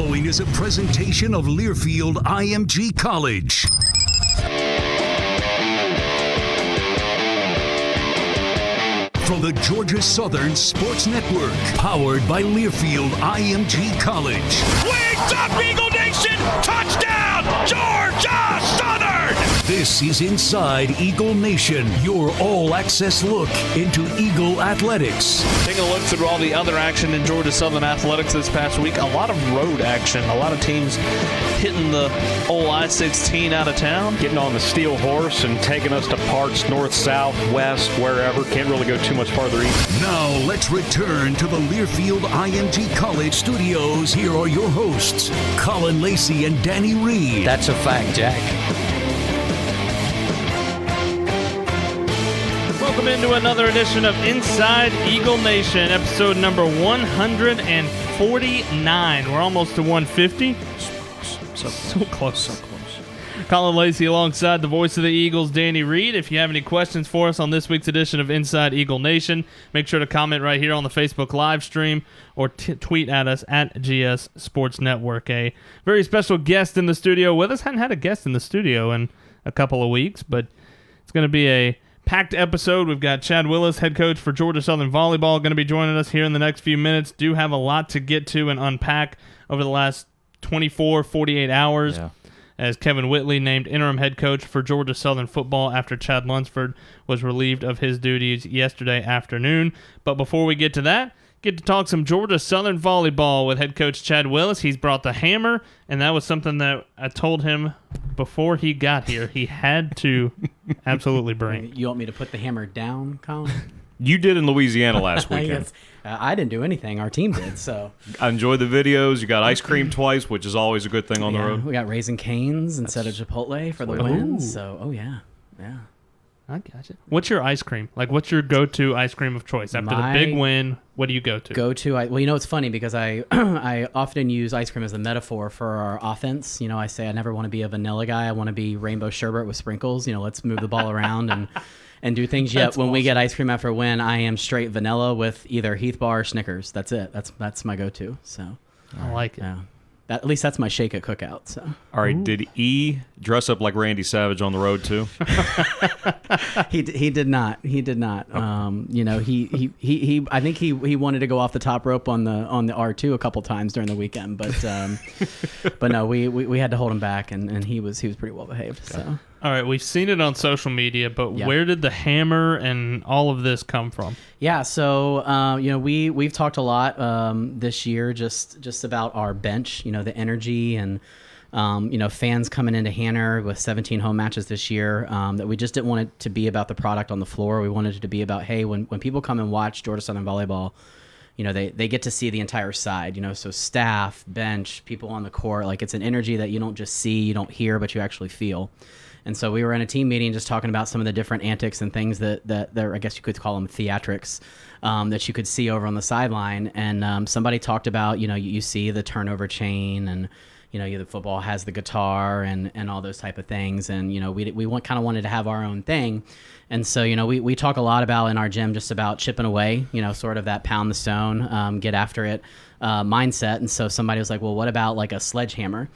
following is a presentation of Learfield IMG College. From the Georgia Southern Sports Network, powered by Learfield IMG College. Wings up, Eagle Nation! Touchdown, Georgia Southern! This is Inside Eagle Nation, your all-access look into Eagle athletics. Taking a look through all the other action in Georgia Southern athletics this past week, a lot of road action, a lot of teams hitting the old I-16 out of town. Getting on the steel horse and taking us to parts north, south, west, wherever. Can't really go too much farther east. Now let's return to the Learfield IMG College studios. Here are your hosts, Colin Lacy and Danny Reed. That's a fact, Jack. Welcome into another edition of Inside Eagle Nation, episode number 149. We're almost to 150. So close. Colin Lacy alongside the voice of the Eagles, Danny Reed. If you have any questions for us on this week's edition of Inside Eagle Nation, make sure to comment right here on the Facebook live stream or tweet at us at GS Sports Network. A very special guest in the studio with us. Hadn't had a guest in the studio in a couple of weeks, but it's going to be a packed episode. We've got Chad Willis, head coach for Georgia Southern Volleyball, going to be joining us here in the next few minutes. Do have a lot to get to and unpack over the last 24, 48 hours. Yeah. As Kevin Whitley named interim head coach for Georgia Southern football after Chad Lunsford was relieved of his duties yesterday afternoon. But before we get to that, get to talk some Georgia Southern volleyball with head coach Chad Willis. He's brought the hammer, and that was something that I told him before he got here he had to absolutely bring. You want me to put the hammer down, Colin? You did in Louisiana last weekend. Yes. I didn't do anything. Our team did. So I enjoyed the videos. You got ice cream twice, which is always a good thing on the road. We got Raising Cane's instead of Chipotle for the win. So, yeah. I got you. What's your ice cream? Like, what's your go-to ice cream of choice? After the big win, what do you go to? Well, you know, it's funny because I I often use ice cream as a metaphor for our offense. You know, I say I never want to be a vanilla guy. I want to be rainbow sherbet with sprinkles. You know, let's move the ball around and do things. Yet when we get ice cream after a win, I am straight vanilla with either Heath Bar or Snickers. That's it. That's my go-to. So I like it. Yeah. At least that's my shake at cookout. So. All right. Ooh. Did E dress up like Randy Savage on the road too? He did not. Okay. You know, he I think he wanted to go off the top rope on the R2 a couple times during the weekend, but no, we had to hold him back, and he was pretty well behaved. Okay. So. All right, we've seen it on social media, but where did the hammer and all of this come from? Yeah, so you know, we've talked a lot this year just about our bench, you know, the energy and you know, fans coming into Hanner with 17 home matches this year. That we just didn't want it to be about the product on the floor. We wanted it to be about, hey, when people come and watch Georgia Southern volleyball, you know, they get to see the entire side, you know, so staff, bench, people on the court, like it's an energy that you don't just see, you don't hear, but you actually feel. And so we were in a team meeting just talking about some of the different antics and things that I guess you could call them theatrics, that you could see over on the sideline. And somebody talked about, you know, you see the turnover chain and, you know, the football has the guitar and all those type of things. And, you know, we kind of wanted to have our own thing. And so, you know, we talk a lot about in our gym just about chipping away, you know, sort of that pound the stone, get after it mindset. And so somebody was like, well, what about like a sledgehammer?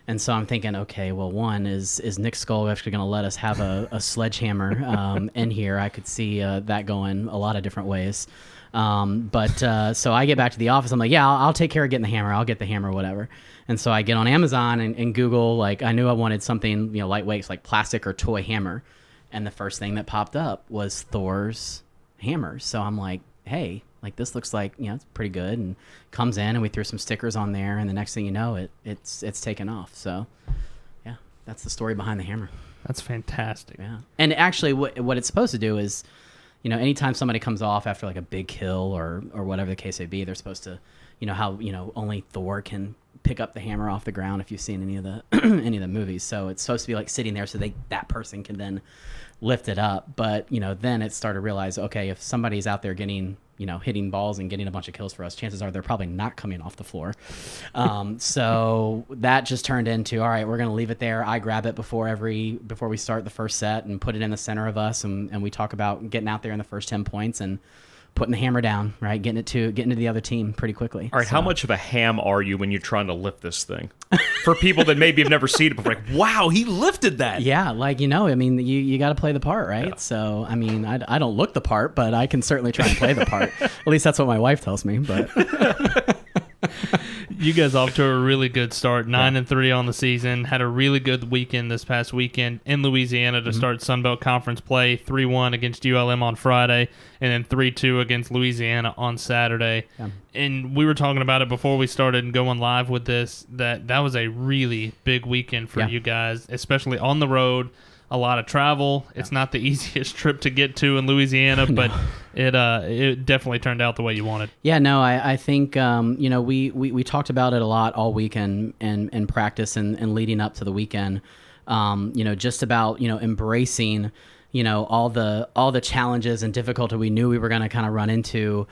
And so I'm thinking, okay, well, one is Nick Skull actually going to let us have a sledgehammer in here? I could see that going a lot of different ways. But so I get back to the office. I'm like, yeah, I'll take care of getting the hammer. I'll get the hammer, whatever. And so I get on Amazon and Google, like, I knew I wanted something, you know, lightweight, like plastic or toy hammer. And the first thing that popped up was Thor's hammer. So I'm like, hey, like this looks like, you know, it's pretty good, and comes in and we threw some stickers on there, and the next thing you know, it's taken off. So yeah, that's the story behind the hammer. That's fantastic. Yeah. And actually what it's supposed to do is, you know, anytime somebody comes off after like a big kill or whatever the case may be, they're supposed to, you know, how, you know, only Thor can pick up the hammer off the ground if you've seen any of the movies. So it's supposed to be like sitting there so that person can then lift it up. But, you know, then it started to realize, okay, if somebody's out there getting, you know, hitting balls and getting a bunch of kills for us, chances are they're probably not coming off the floor. So that just turned into, all right, we're going to leave it there. I grab it before we start the first set and put it in the center of us. And we talk about getting out there in the first 10 points. And putting the hammer down, right? Getting to the other team pretty quickly. All right, how much of a ham are you when you're trying to lift this thing? For people that maybe have never seen it before, like, wow, he lifted that. Yeah, like, I mean, you got to play the part, right? Yeah. So, I mean, I don't look the part, but I can certainly try and play the part. At least that's what my wife tells me, but... You guys off to a really good start, 9-3 on the season. Had a really good weekend this past weekend in Louisiana to start Sun Belt Conference play. 3-1 against ULM on Friday, and then 3-2 against Louisiana on Saturday. Yeah. And we were talking about it before we started going live with this. That was a really big weekend for you guys, especially on the road. A lot of travel. It's not the easiest trip to get to in Louisiana, but it definitely turned out the way you wanted. Yeah, no, I think we talked about it a lot all weekend and practice and leading up to the weekend. Just about embracing all the challenges and difficulty we knew we were going to kind of run into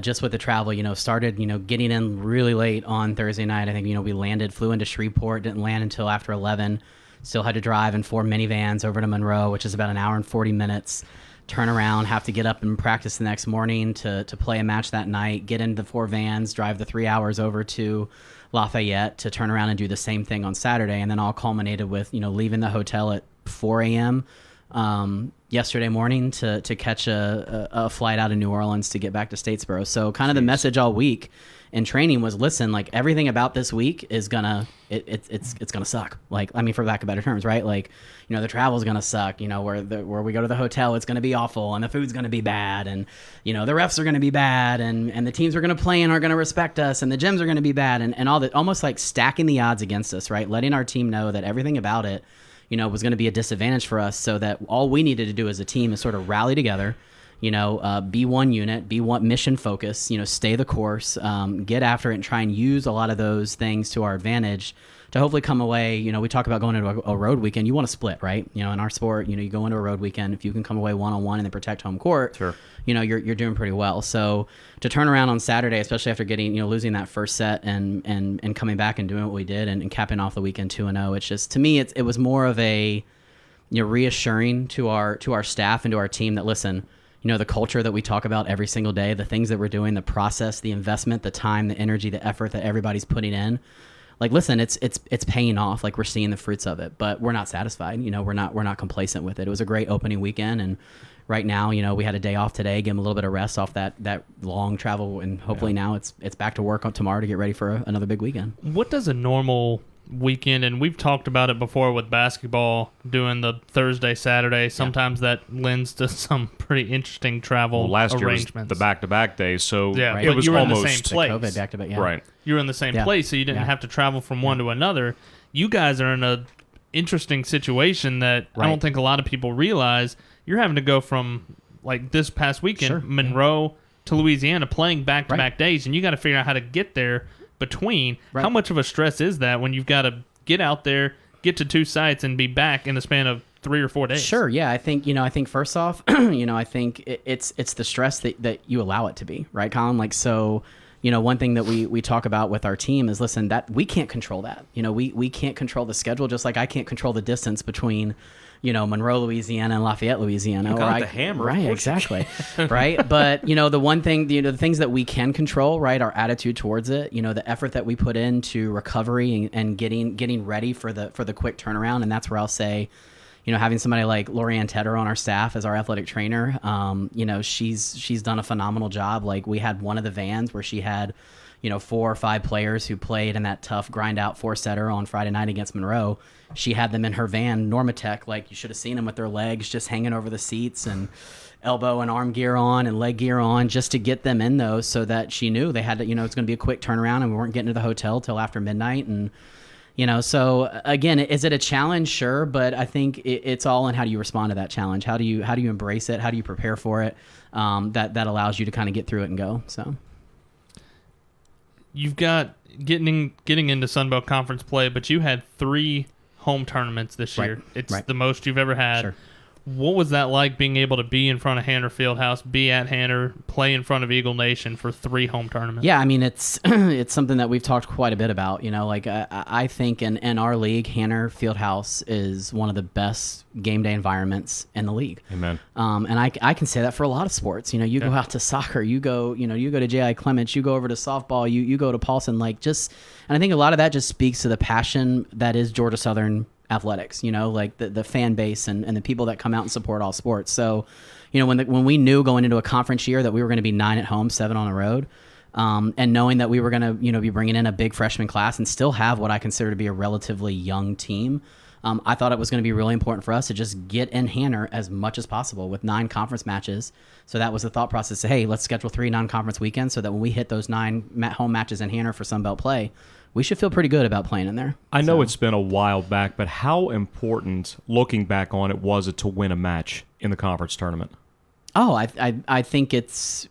just with the travel. Started getting in really late on Thursday night. I think we flew into Shreveport, didn't land until after 11. Still had to drive in 4 minivans over to Monroe, which is about an hour and 40 minutes. Turn around, have to get up and practice the next morning to play a match that night. Get into the 4 vans, drive the 3 hours over to Lafayette to turn around and do the same thing on Saturday. And then all culminated with leaving the hotel at 4 a.m. Yesterday morning to catch a flight out of New Orleans to get back to Statesboro. So kind of the message all week in training was, listen, like, everything about this week is it's gonna suck. Like, I mean, for lack of better terms, right? Like, the travel's gonna suck. Where we go to the hotel, it's gonna be awful, and the food's gonna be bad, and the refs are gonna be bad, and the teams we're gonna play in aren't gonna respect us, and the gyms are gonna be bad, and all that, almost like stacking the odds against us, right? Letting our team know that everything about it, was going to be a disadvantage for us, so that all we needed to do as a team is sort of rally together, be one unit, be one mission focus, stay the course, get after it, and try and use a lot of those things to our advantage to hopefully come away. We talk about going into a road weekend. You want to split, right? In our sport, you go into a road weekend. If you can come away one-on-one and then protect home court, sure, you're doing pretty well. So to turn around on Saturday, especially after getting, losing that first set and coming back and doing what we did and capping off the weekend 2-0, it's just, to me, it was more of a, reassuring to our staff and to our team that, listen, the culture that we talk about every single day, the things that we're doing, the process, the investment, the time, the energy, the effort that everybody's putting in. Like, listen, it's paying off. Like, we're seeing the fruits of it, but we're not satisfied. We're not complacent with it. It was a great opening weekend, and right now, we had a day off today, give them a little bit of rest off that long travel, and hopefully now it's back to work on tomorrow to get ready for another big weekend. What does a normal weekend, and we've talked about it before with basketball, doing the Thursday, Saturday, sometimes that lends to some pretty interesting travel last arrangements. Year was the back-to-back days, so right. It was you were almost in the same place. COVID back-to-back, right. You were in the same place, so you didn't have to travel from one to another. You guys are in a interesting situation that I don't think a lot of people realize. You're having to go from, like, this past weekend, Monroe to Louisiana, playing back-to-back days, and you got to figure out how to get there between. How much of a stress is that when you've got to get out there, get to 2 sites, and be back in the span of 3 or 4 days? Sure, yeah. I think first off, I think it's the stress that you allow it to be, right, Colin? Like, so, one thing that we talk about with our team is, listen, that we can't control that. We can't control the schedule, just like I can't control the distance between Monroe, Louisiana, and Lafayette, Louisiana. You got the hammer. Right, exactly. Right? But, the one thing, the things that we can control, right, our attitude towards it, the effort that we put into recovery and getting ready for the quick turnaround. And that's where I'll say, having somebody like Lorianne Tedder on our staff as our athletic trainer, she's done a phenomenal job. Like, we had one of the vans where she had, 4 or 5 players who played in that tough grind out 4-setter on Friday night against Monroe. She had them in her van, Normatec, like, you should have seen them with their legs just hanging over the seats and elbow and arm gear on and leg gear on, just to get them in those, so that she knew they had to, it's going to be a quick turnaround, and we weren't getting to the hotel till after midnight. And, so again, is it a challenge? Sure. But I think it's all in how do you respond to that challenge? How do you embrace it? How do you prepare for it? That allows you to kind of get through it and go. So you've got getting into Sun Belt Conference play, but you had 3 home tournaments this year. It's the most you've ever had. Sure. What was that like, being able to be in front of Hanner Fieldhouse, be at Hanner, play in front of Eagle Nation for 3 home tournaments? Yeah, I mean, it's it's something that we've talked quite a bit about. Like I think in our league, Hanner Fieldhouse is one of the best game day environments in the league. Amen. And I can say that for a lot of sports. You go out to soccer, you go to J.I. Clements, you go over to softball, you go to Paulson. And I think a lot of that just speaks to the passion that is Georgia Southern athletics, like the fan base and the people that come out and support all sports. So, when we knew going into a conference year that we were going to be 9 at home, 7 on the road, and knowing that we were going to, be bringing in a big freshman class and still have what I consider to be a relatively young team, I thought it was going to be really important for us to just get in Hanner as much as possible with 9 conference matches. So that was the thought process. Hey, let's schedule 3 non-conference weekends so that when we hit those 9 home matches in Hanner for Sun Belt play, we should feel pretty good about playing in there. I know it's been a while back, but how important, looking back on it, was it to win a match in the conference tournament? Oh, I think it's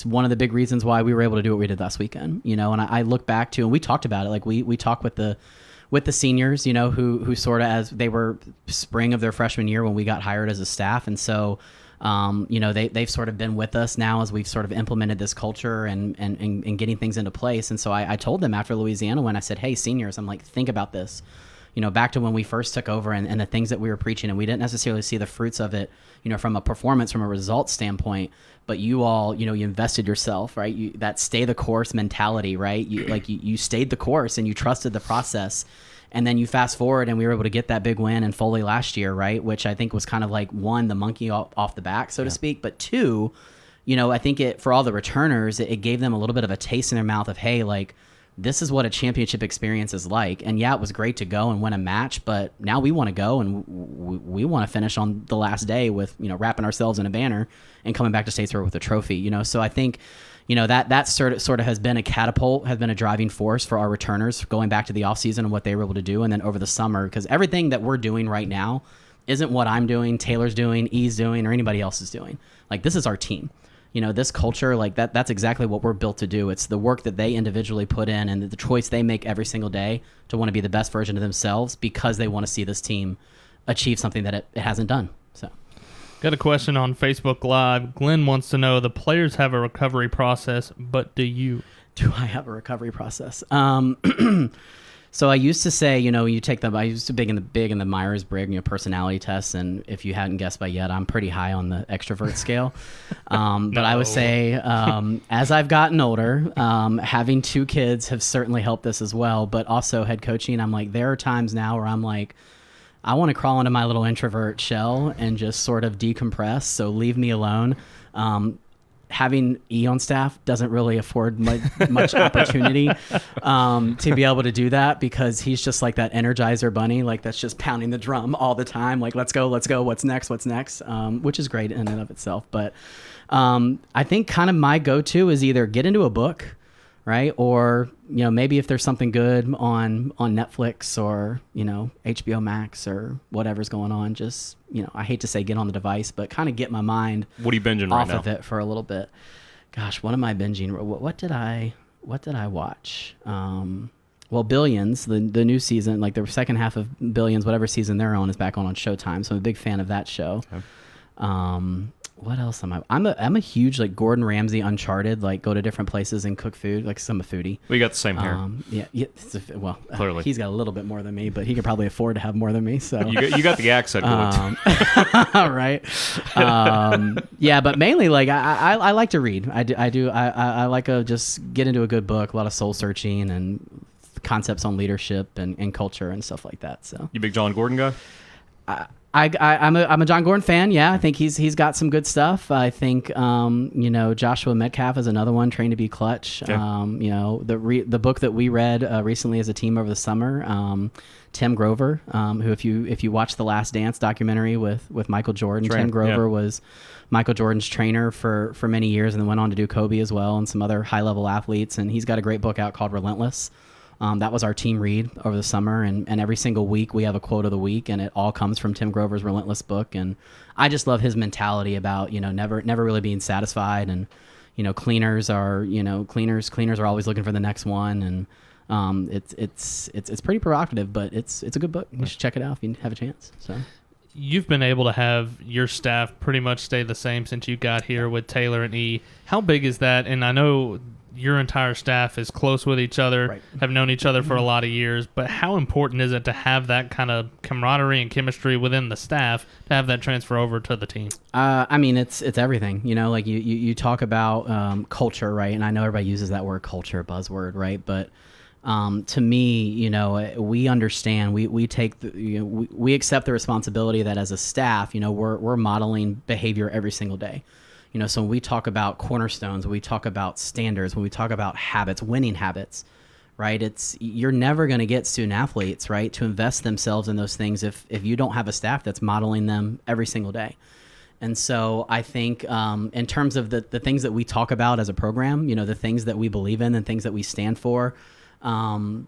one of the big reasons why we were able to do what we did last weekend. And I look back to, and we talked about it, like we talked with the seniors, who sort of, as they were spring of their freshman year when we got hired as a staff, and so they've sort of been with us now as we've sort of implemented this culture and getting things into place. And so I told them after Louisiana, when I said, hey, seniors, I'm like, think about this, back to when we first took over and the things that we were preaching, and we didn't necessarily see the fruits of it, from a performance, from a results standpoint, but you all, you invested yourself, right? That stay the course mentality, right? You stayed the course and you trusted the process. And then you fast forward and we were able to get that big win in Foley last year, right? Which I think was kind of like, 1, the monkey off the back, so to speak. But 2, I think for all the returners, it gave them a little bit of a taste in their mouth of, hey, like, this is what a championship experience is like. And yeah, it was great to go and win a match, but now we want to go and we want to finish on the last day with, wrapping ourselves in a banner and coming back to Statesboro with a trophy, So I think, that sort of has been a catapult, has been a driving force for our returners going back to the offseason and what they were able to do. And then over the summer, because everything that we're doing right now isn't what I'm doing, Taylor's doing, E's doing, or anybody else is doing. Like, this is our team. This culture, like that's exactly what we're built to do. It's the work that they individually put in and the choice they make every single day to want to be the best version of themselves because they want to see this team achieve something that it hasn't done. So, got a question on Facebook Live. Glenn wants to know, the players have a recovery process, but do you? Do I have a recovery process? So I used to say, you take I used to big in the Myers-Briggs, personality test, and if you hadn't guessed by yet, I'm pretty high on the extrovert scale. But I would say, as I've gotten older, having 2 kids have certainly helped this as well. But also head coaching, I'm like, there are times now where I'm like, I want to crawl into my little introvert shell and just sort of decompress. So leave me alone. Having E on staff doesn't really afford much opportunity to be able to do that, because he's just like that Energizer bunny, like that's just pounding the drum all the time. Like, let's go. What's next? Which is great in and of itself. But I think kind of my go-to is either get into a book, right? Or, maybe if there's something good on Netflix or, HBO Max or whatever's going on, just, I hate to say get on the device, but kind of get my mind What are you binging off right now? of it for a little bit. Gosh, what am I binging? What did I watch? Well, Billions, the new season, like the second half of Billions, whatever season they're on, is back on Showtime. So I'm a big fan of that show. Okay. What else am I? I'm a huge like Gordon Ramsay Uncharted, like go to different places and cook food. Like, I'm a foodie. We got the same hair. Yeah. Well, Clearly. He's got a little bit more than me, but he could probably afford to have more than me. So You got the accent going. right. Yeah, but mainly like I like to read. I like to just get into a good book. A lot of soul searching and concepts on leadership and culture and stuff like that. So You big John Gordon guy? I'm a John Gordon fan. Yeah, I think he's got some good stuff. I think Joshua Metcalf is another one, trained to be clutch. Okay. The book that we read recently as a team over the summer, Tim Grover, who if you watch the Last Dance documentary with Michael Jordan, Tim Grover was Michael Jordan's trainer for many years, and then went on to do Kobe as well and some other high level athletes. And he's got a great book out called Relentless. That was our team read over the summer, and every single week we have a quote of the week, and it all comes from Tim Grover's Relentless book. And I just love his mentality about never really being satisfied, and cleaners are always looking for the next one, and it's pretty provocative, but it's a good book. You should check it out if you have a chance. So you've been able to have your staff pretty much stay the same since you got here with Taylor and E. How big is that? And I know your entire staff is close with each other, Right. have known each other for a lot of years, but how important is it to have that kind of camaraderie and chemistry within the staff to have that transfer over to the team? I mean, it's everything. Like you talk about culture, right? And I know everybody uses that word culture, buzzword, right? But to me, we understand. We take we accept the responsibility that as a staff, we're modeling behavior every single day. So when we talk about cornerstones, when we talk about standards, when we talk about habits, winning habits, right? You're never going to get student athletes, right, to invest themselves in those things if you don't have a staff that's modeling them every single day. And so I think in terms of the things that we talk about as a program, the things that we believe in and things that we stand for, I'm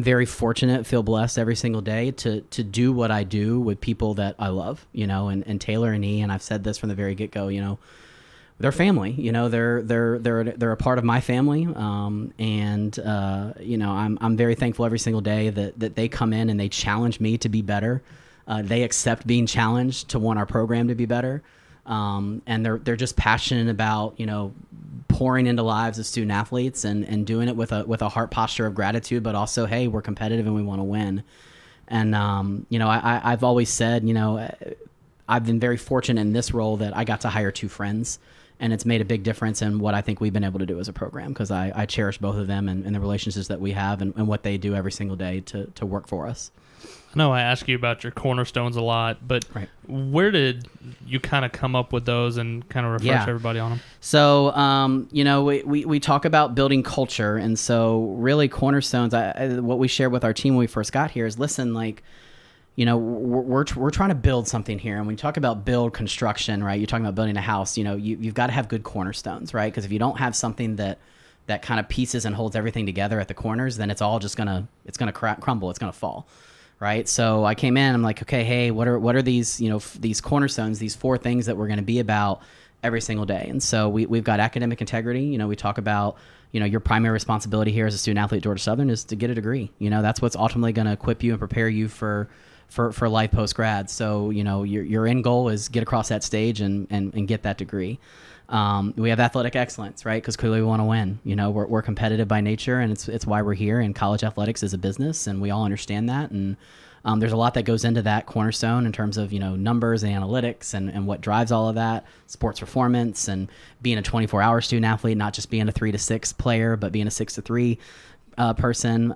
very fortunate, feel blessed every single day to do what I do with people that I love, and Taylor and E, and I've said this from the very get-go, they're family, they're a part of my family. I'm very thankful every single day that they come in and they challenge me to be better. They accept being challenged to want our program to be better. And they're just passionate about, pouring into lives of student athletes and doing it with a heart posture of gratitude, but also, hey, we're competitive and we want to win. And, I've always said, I've been very fortunate in this role that I got to hire 2 friends, and it's made a big difference in what I think we've been able to do as a program, because I cherish both of them and the relationships that we have and what they do every single day to work for us. I know I ask you about your cornerstones a lot, but Right. Where did you kind of come up with those and kind of refresh everybody on them? So, we talk about building culture. And so really Cornerstones, what we shared with our team when we first got here is, listen, we're trying to build something here. And when you talk about build construction, right, you're talking about building a house, you've got to have good cornerstones, right? Because if you don't have something that kind of pieces and holds everything together at the corners, then it's all just crumble. It's going to fall. Right. So I came in, I'm like, okay, hey, what are these, these cornerstones, these 4 things that we're going to be about every single day. And so we've got academic integrity. We talk about, your primary responsibility here as a student athlete at Georgia Southern is to get a degree. That's what's ultimately going to equip you and prepare you for life post grad. So, your end goal is get across that stage and get that degree. We have athletic excellence, right? Because clearly we want to win. We're competitive by nature, and it's why we're here. And college athletics is a business, and we all understand that. And there's a lot that goes into that cornerstone in terms of numbers and analytics and what drives all of that, sports performance, and being a 24-hour student athlete, not just being a 3 to 6 player, but being a 6 to 3 person.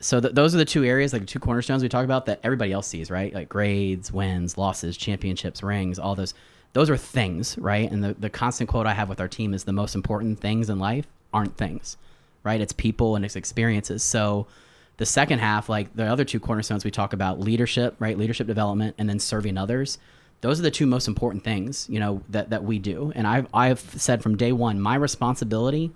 So those are the 2 areas, like the 2 cornerstones we talk about that everybody else sees, right? Like grades, wins, losses, championships, rings, all those. Those are things, right? And the constant quote I have with our team is the most important things in life aren't things, right? It's people and it's experiences. So the second half, like the other 2 cornerstones, we talk about leadership, right? Leadership development, and then serving others. Those are the 2 most important things, that we do. And I've said from day one, my responsibility,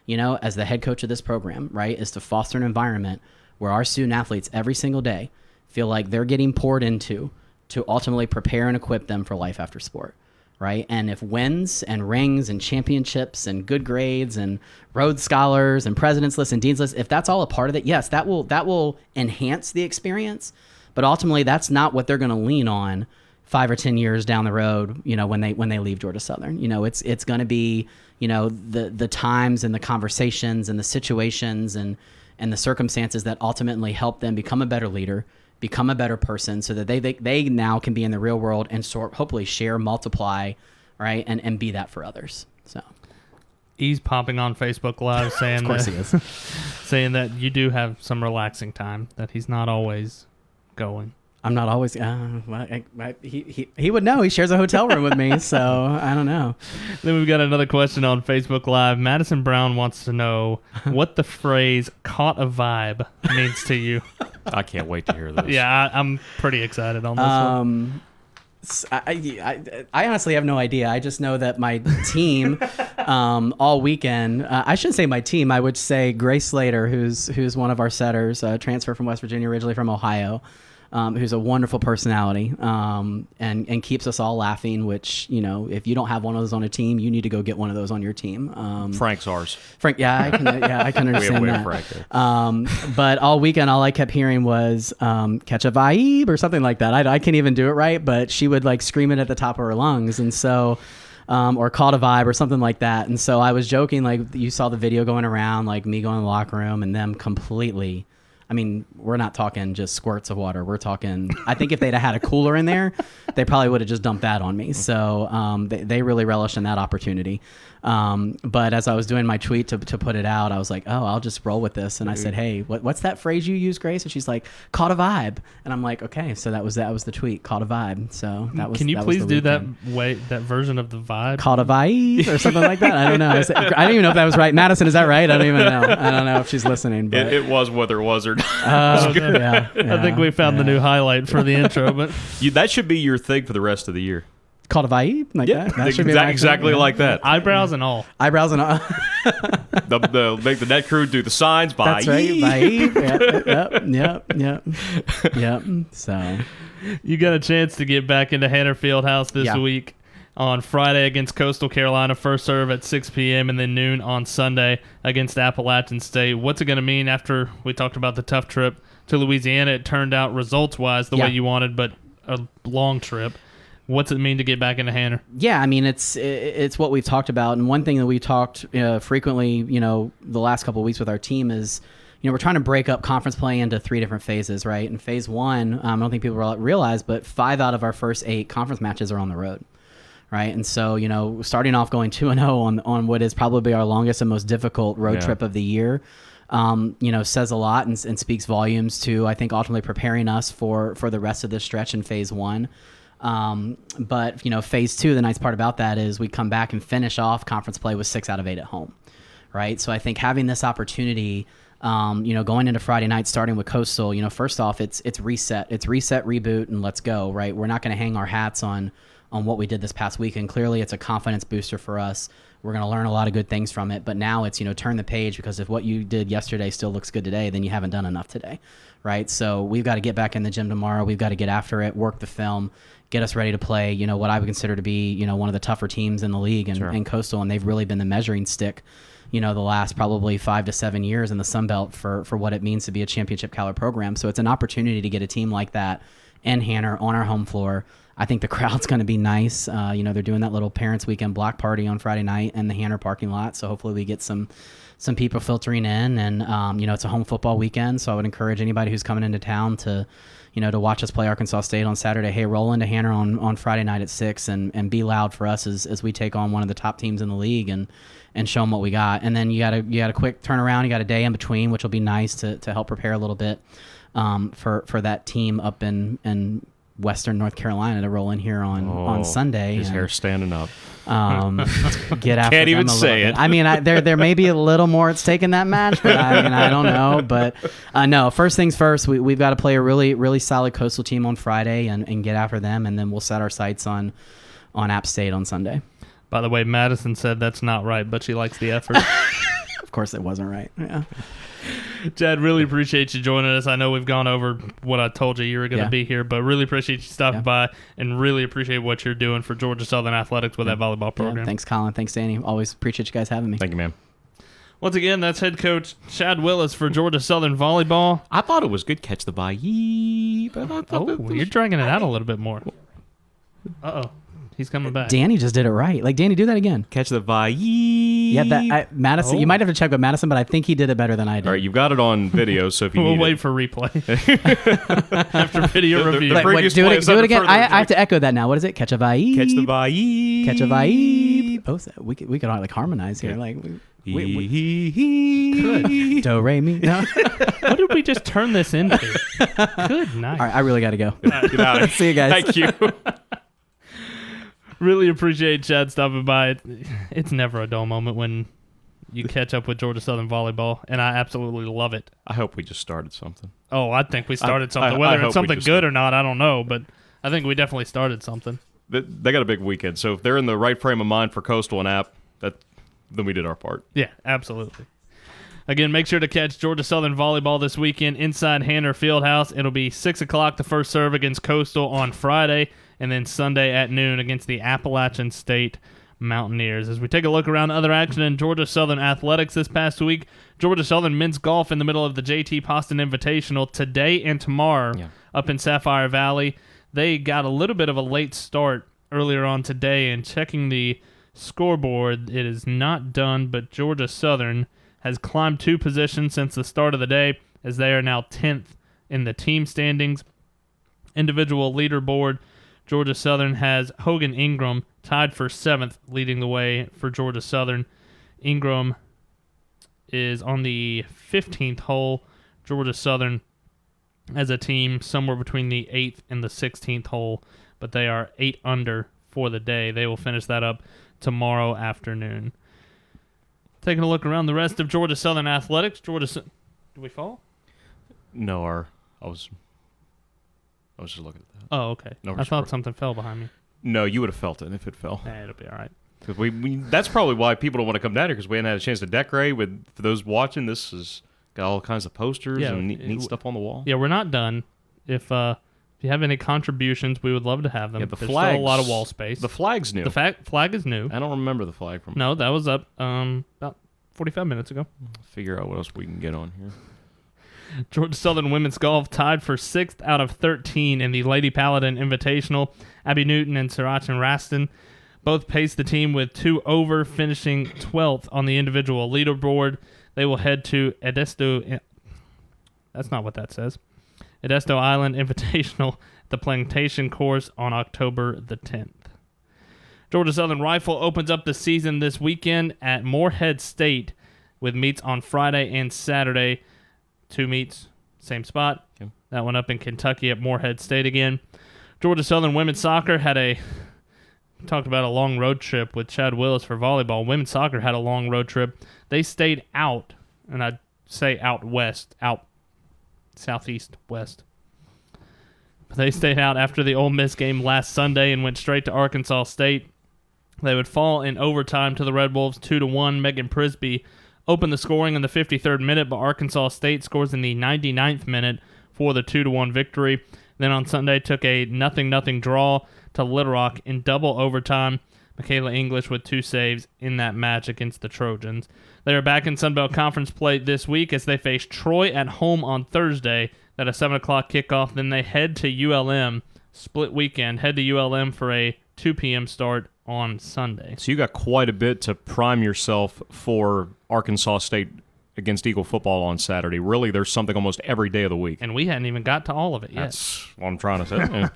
as the head coach of this program, right, is to foster an environment where our student athletes every single day feel like they're getting poured into to ultimately prepare and equip them for life after sport. Right. And if wins and rings and championships and good grades and Rhodes Scholars and President's List and Dean's List, if that's all a part of it, yes, that will enhance the experience. But ultimately, that's not what they're going to lean on 5 or 10 years down the road, when they leave Georgia Southern. It's going to be, the times and the conversations and the situations and the circumstances that ultimately help them become a better leader, become a better person, so that they now can be in the real world and hopefully share, multiply, right, and be that for others. So he's popping on Facebook Live saying of course he is. saying that you do have some relaxing time, that he's not always going. I'm not always. He would know. He shares a hotel room with me, so I don't know. Then we've got another question on Facebook Live. Madison Brown wants to know what the phrase "caught a vibe" means to you. I can't wait to hear this. Yeah, I'm pretty excited on this one. I honestly have no idea. I just know that my team all weekend, I shouldn't say my team, I would say Grace Slater, who's one of our setters, transfer from West Virginia, originally from Ohio. who's a wonderful personality, and keeps us all laughing, which, if you don't have one of those on a team, you need to go get one of those on your team. Frank's ours. Frank, I can understand we that. have Frank. But all weekend, all I kept hearing was catch a vibe or something like that. I can't even do it right, but she would like scream it at the top of her lungs. And so, or caught a vibe or something like that. And so I was joking, like you saw the video going around, like me going in the locker room and them completely. I mean, we're not talking just squirts of water. We're talking, I think if they'd have had a cooler in there, they probably would have just dumped that on me. So they really relished in that opportunity. But as I was doing my tweet to put it out, I was like, oh, I'll just roll with this. And I said, hey, what's that phrase you use, Grace? And she's like, caught a vibe. And I'm like, okay, so that was the tweet, caught a vibe. So that was. Can you please do weekend. that version of the vibe? Caught a vibe or something like that? I don't know. I don't even know if that was right. Madison, is that right? I don't even know. I don't know if she's listening. But It was whether it was or not. yeah, I think we found the new highlight for the intro, but That should be your thing for the rest of the year. Caught a vibe like that. That should be exactly like that. eyebrows and all. Eyebrows and all. Make the net crew do the signs. That's right. Vibe. Yep. So You got a chance to get back into Hanner Fieldhouse this Yeah. week on Friday against Coastal Carolina, first serve at 6 p.m. and then noon on Sunday against Appalachian State. What's it going to mean after we talked about the tough trip to Louisiana? It turned out results-wise the way you wanted, but a long trip. What's it mean to get back into Hanner? yeah, I mean it's what we've talked about, and one thing that we talked frequently, the last couple of weeks with our team is, we're trying to break up conference play into 3 different phases, right? In phase 1, I don't think people realize, but 5 out of our first 8 conference matches are on the road. Right. And so, starting off going 2-0 on what is probably our longest and most difficult road trip of the year, says a lot and speaks volumes to, I think, ultimately preparing us for the rest of this stretch in phase 1. But phase 2, the nice part about that is we come back and finish off conference play with 6 out of 8 at home. Right. So I think having this opportunity, going into Friday night, starting with Coastal, first off, it's reset, reboot, and let's go. Right. We're not going to hang our hats on what we did this past week, and clearly it's a confidence booster for us. We're going to learn a lot of good things from it, but now it's, turn the page, because if what you did yesterday still looks good today, then you haven't done enough today, right? So we've got to get back in the gym tomorrow. We've got to get after it, work the film, get us ready to play, what I would consider to be, one of the tougher teams in the league and Coastal, and they've really been the measuring stick, the last probably 5 to 7 years in the Sun Belt for what it means to be a championship caliber program. So it's an opportunity to get a team like that in Hanner on our home floor. I think the crowd's going to be nice. They're doing that little parents' weekend block party on Friday night in the Hanner parking lot. So hopefully we get some people filtering in, and it's a home football weekend. So I would encourage anybody who's coming into town to watch us play Arkansas State on Saturday. Hey, roll into Hanner on Friday night at 6 and be loud for us as we take on one of the top teams in the league and show them what we got. And then you got a quick turnaround. You got a day in between, which will be nice to help prepare a little bit for that team up in Western North Carolina to roll in here on Sunday. His hair's standing up. Get after Can't even them a say little it. bit. I mean, there may be a little more at stake in that match, but I don't know. But no, first things first, we've got to play a really, really solid Coastal team on Friday and get after them, and then we'll set our sights on App State on Sunday. By the way, Madison said that's not right, but she likes the effort. Of course, it wasn't right. Yeah. Chad, really appreciate you joining us. I know we've gone over what I told you were going to be here, but really appreciate you stopping by, and really appreciate what you're doing for Georgia Southern Athletics with that volleyball program. Yeah, thanks, Colin. Thanks, Danny. Always appreciate you guys having me. Thank you, man. Once again, that's head coach Chad Willis for Georgia Southern Volleyball. I thought it was good. Catch the vibe. You're dragging it out a little bit more. Uh-oh. He's coming back. Danny just did it right. Like, Danny, do that again. Catch the vibe. Yeah, Madison. You might have to check with Madison, but I think he did it better than I did. All right, you've got it on video, so if you We'll need wait it. for replay after video review. Like, previous do play it is under again. further I have to echo that now. What is it? Catch a vibe. Catch the vibe. Catch a vibe. Oh, so we could all like harmonize here. Like, we do re mi. No. What did we just turn this into? Good night. All right, I really got to go. Get out of here. See you guys. Thank you. Really appreciate Chad stopping by. It's never a dull moment when you catch up with Georgia Southern Volleyball, and I absolutely love it. I hope we just started something. Oh, I think we started something. I Whether hope it's we something just good or not, I don't know, but I think we definitely started something. They got a big weekend, so if they're in the right frame of mind for Coastal and App, then we did our part. Yeah, absolutely. Again, make sure to catch Georgia Southern volleyball this weekend inside Hanner Fieldhouse. It'll be 6 o'clock the first serve against Coastal on Friday, and then Sunday at noon against the Appalachian State Mountaineers. As we take a look around other action in Georgia Southern athletics this past week, Georgia Southern men's golf in the middle of the JT Poston Invitational today and tomorrow up in Sapphire Valley. They got a little bit of a late start earlier on today, and checking the scoreboard, it is not done, but Georgia Southern has climbed 2 positions since the start of the day, as they are now 10th in the team standings. Individual leaderboard, Georgia Southern has Hogan Ingram tied for 7th, leading the way for Georgia Southern. Ingram is on the 15th hole. Georgia Southern as a team somewhere between the 8th and the 16th hole, but they are 8 under for the day. They will finish that up tomorrow afternoon. Taking a look around the rest of Georgia Southern athletics. Did we fall? No, I was just looking at that. Oh, okay. No, I thought something fell behind me. No, you would have felt it if it fell. It'll be all right. Because that's probably why people don't want to come down here, because we hadn't had a chance to decorate. For those watching, this has got all kinds of posters and neat stuff on the wall. Yeah, we're not done. If you have any contributions, we would love to have them. Yeah, There's still a lot of wall space. The flag's new. The flag is new. I don't remember the flag from. No, that was up about 45 minutes ago. Figure out what else we can get on here. Georgia Southern women's golf tied for 6th out of 13 in the Lady Paladin Invitational. Abby Newton and Sriracha Raston both paced the team with 2 over, finishing 12th on the individual leaderboard. They will head to Edisto. That's not what that says. Edisto Island Invitational, the Plantation Course, on October the 10th. Georgia Southern Rifle opens up the season this weekend at Morehead State with meets on Friday and Saturday. 2 meets, same spot. Okay. That one up in Kentucky at Morehead State again. Georgia Southern women's soccer talked about a long road trip with Chad Willis for volleyball. Women's soccer had a long road trip. They stayed out, and I'd say out southeast west. They stayed out after the Ole Miss game last Sunday and went straight to Arkansas State. They would fall in overtime to the Red Wolves 2-1. Megan Prisby opened the scoring in the 53rd minute, but Arkansas State scores in the 99th minute for the 2-1 victory. Then on Sunday took a 0-0 draw to Little Rock in double overtime. Michaela English with 2 saves in that match against the Trojans. They are back in Sun Belt Conference play this week as they face Troy at home on Thursday at a 7 o'clock kickoff. Then they head to ULM, split weekend, head to ULM for a 2 p.m. start on Sunday. So you got quite a bit to prime yourself for Arkansas State against Eagle football on Saturday. Really, there's something almost every day of the week. And we hadn't even got to all of it yet. That's what I'm trying to say.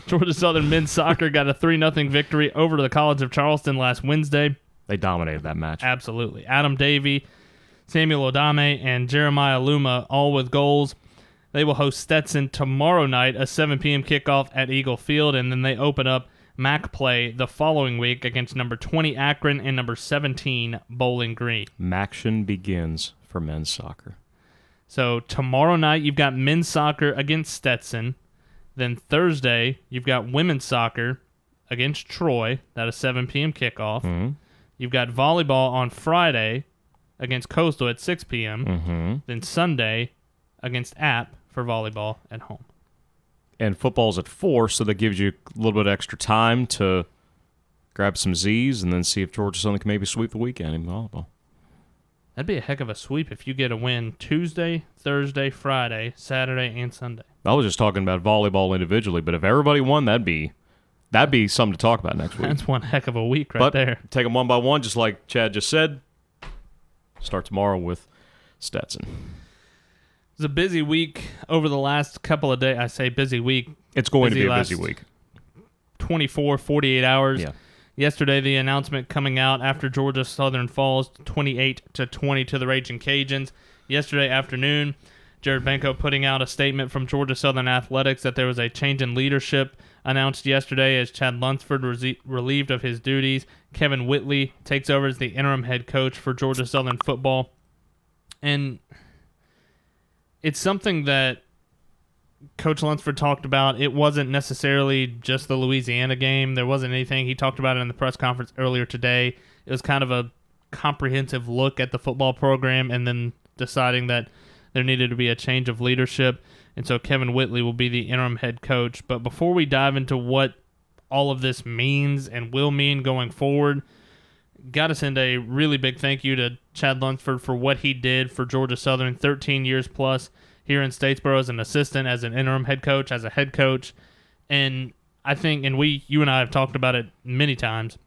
Georgia Southern men's soccer got a 3-0 victory over the College of Charleston last Wednesday. They dominated that match. Absolutely. Adam Davey, Samuel Odame, and Jeremiah Luma all with goals. They will host Stetson tomorrow night, a 7 p.m. kickoff at Eagle Field, and then they open up MAC play the following week against number 20 Akron and number 17 Bowling Green. Maction begins for men's soccer. So tomorrow night you've got men's soccer against Stetson. Then Thursday you've got women's soccer against Troy. That is 7 p.m. kickoff. Mm-hmm. You've got volleyball on Friday against Coastal at 6 p.m. Mm-hmm. Then Sunday against App for volleyball at home. And football's at 4, so that gives you a little bit of extra time to grab some Z's and then see if Georgia Southern can maybe sweep the weekend in volleyball. That'd be a heck of a sweep if you get a win Tuesday, Thursday, Friday, Saturday, and Sunday. I was just talking about volleyball individually, but if everybody won, that'd be something to talk about next week. That's one heck of a week right there. Take them one by one, just like Chad just said. Start tomorrow with Stetson. It was a busy week over the last couple of days. I say busy week. It's going to be a busy week. 24, 48 hours. Yeah. Yesterday, the announcement coming out after Georgia Southern falls 28-20 to the Raging Cajuns. Yesterday afternoon, Jared Benko putting out a statement from Georgia Southern Athletics that there was a change in leadership announced yesterday as Chad Lunsford was relieved of his duties. Kevin Whitley takes over as the interim head coach for Georgia Southern football. And it's something that Coach Lunsford talked about. It wasn't necessarily just the Louisiana game. There wasn't anything. He talked about it in the press conference earlier today. It was kind of a comprehensive look at the football program and then deciding that there needed to be a change of leadership. And so Kevin Whitley will be the interim head coach. But before we dive into what all of this means and will mean going forward, got to send a really big thank you to Chad Lunsford for what he did for Georgia Southern, 13 years plus here in Statesboro as an assistant, as an interim head coach, as a head coach. And I think, and you and I have talked about it many times,